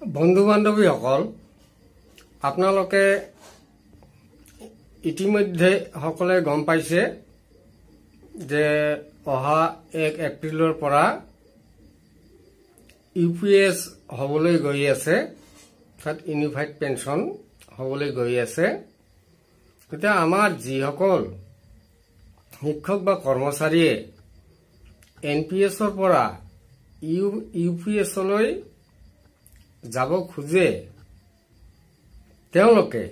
বন্ধু বান্ধৱীসকল, আপোনালোকে ইতিমধ্যে সকলে গম পাইছে যে অহা 1 এপ্ৰিলৰ পৰা ইউপিএছ হ'বলৈ গৈ আছে, তাত ইউনিফাইড পেঞ্চন হ'বলৈ গৈ আছে। এতিয়া আমাৰ যিসকল শিক্ষক বা কৰ্মচাৰীয়ে এনপিএছৰ পৰা ইউপিএছলৈ যাব খোজে, তেওঁলোকে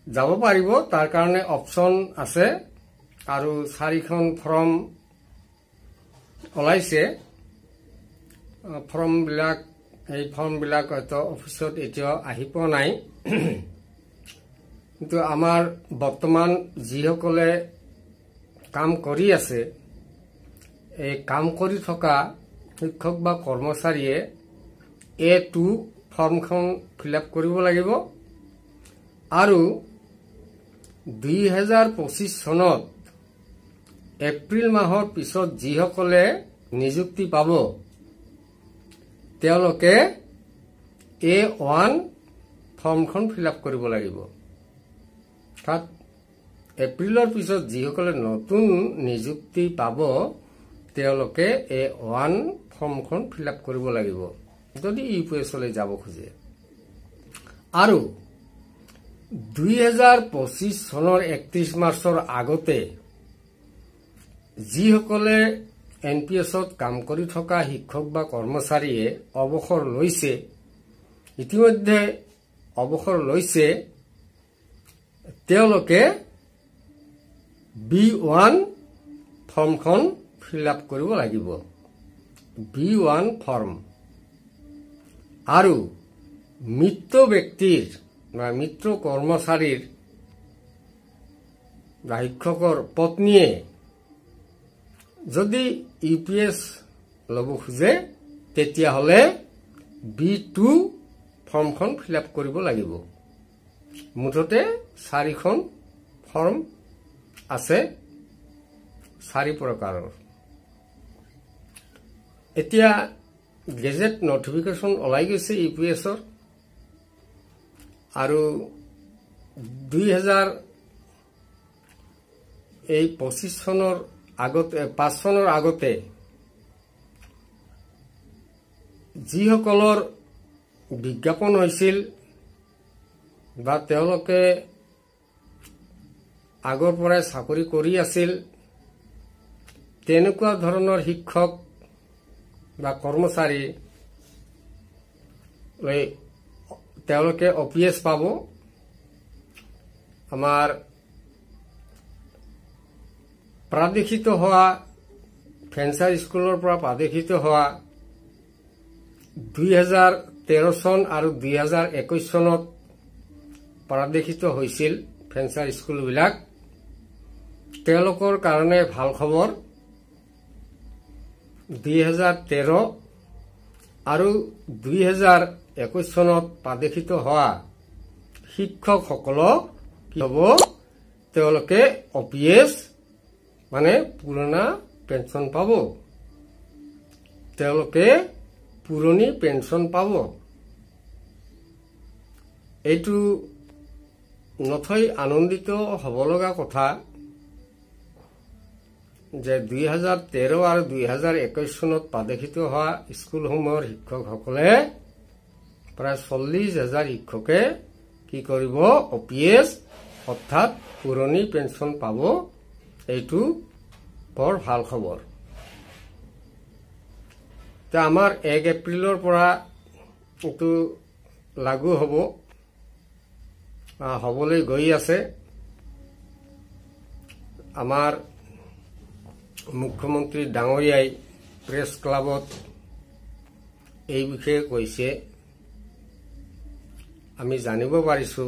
যাব পাৰিব। তাৰ কাৰণে অপচন আছে আৰু 4খন ফৰ্ম ওলাইছে। এই ফৰ্মবিলাক হয়তো অফিচত এতিয়াও আহি পোৱা নাই, কিন্তু আমাৰ বৰ্তমান যিসকলে কাম কৰি আছে, এই কাম কৰি থকা শিক্ষক বা কৰ্মচাৰীয়ে A2 ফৰ্মখন ফিল আপ কৰিব লাগিব আৰু 2025 চনত এপ্ৰিল মাহৰ পিছত যিসকলে নিযুক্তি পাব, তেওঁলোকে A1 ফৰ্মখন ফিল আপ কৰিব লাগিব। তাত এপ্ৰিলৰ পিছত যিসকলে নতুন নিযুক্তি পাব, তেওঁলোকে A1 ফৰ্মখন ফিল আপ কৰিব লাগিব যদি ইউপিএছলৈ যাব খোজে। আৰু 2025 চনৰ 31 মাৰ্চৰ আগতে যিসকলে এনপিএছত কাম কৰি থকা শিক্ষক বা কৰ্মচাৰীয়ে অৱসৰ লৈছে, ইতিমধ্যে অৱসৰ লৈছে, তেওঁলোকে B1 ফৰ্মখন ফিল আপ কৰিব লাগিব। B1 form. আৰু মৃত ব্যক্তিৰ বা মৃত কৰ্মচাৰীৰ বা শিক্ষকৰ পত্নীয়ে যদি ইউপিএছ ল'ব খোজে, তেতিয়াহ'লে B2 ফৰ্মখন ফিল আপ কৰিব লাগিব। মুঠতে 4খন ফৰ্ম আছে, 4 প্ৰকাৰৰ। এতিয়া গেজেট নটিফিকেশ্যন ওলাই গৈছে ইউপিএছৰ, আৰু 2025 চনৰ আগতে 5 চনৰ আগতে যিসকলৰ বিজ্ঞাপন হৈছিল বা তেওঁলোকে আগৰ পৰাই চাকৰি কৰি আছিল, তেনেকুৱা ধৰণৰ শিক্ষক বা কৰ্মচাৰী তেওঁলোকে OPS পাব। আমাৰ প্ৰাদেশিত হোৱা ফেঞ্চাৰ স্কুলৰ পৰা প্ৰাদেশিত হোৱা 2013 চন আৰু 2021 চনত প্ৰাদেশিত হৈছিল ফেঞ্চাৰ স্কুলবিলাক। তেওঁলোকৰ কাৰণে ভাল খবৰ, 2013 আৰু 2021 চনত প্ৰাদেশিত হোৱা শিক্ষকসকলক কি হ'ব, তেওঁলোকে OPS মানে পুৰণা পেঞ্চন পাব। তেওঁলোকে পুৰণি পেঞ্চন পাব। এইটো নথৈ আনন্দিত হ'ব লগা কথা যে 2013 আৰু 2021 চনত প্ৰাদেশিত হোৱা স্কুলসমূহৰ শিক্ষকসকলে প্ৰায় 40,000 শিক্ষকে কি কৰিব, OPS অৰ্থাৎ পুৰণি পেঞ্চন পাব। এইটো বৰ ভাল খবৰ। আমাৰ 1 এপ্ৰিলৰ পৰা এইটো লাগু হ'বলৈ গৈ আছে। আমাৰ মুখ্যমন্ত্ৰী ডাঙৰীয়াই প্ৰেছ ক্লাবত এই বিষয়ে কৈছে। আমি জানিব পাৰিছো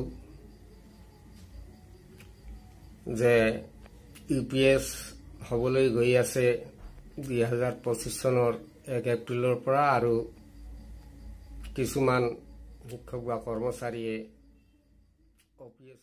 যে ইউপিএছ হ'বলৈ গৈ আছে 2025 চনৰ 1 এপ্ৰিলৰ পৰা, আৰু কিছুমান শিক্ষক বা কৰ্মচাৰীয়ে OPS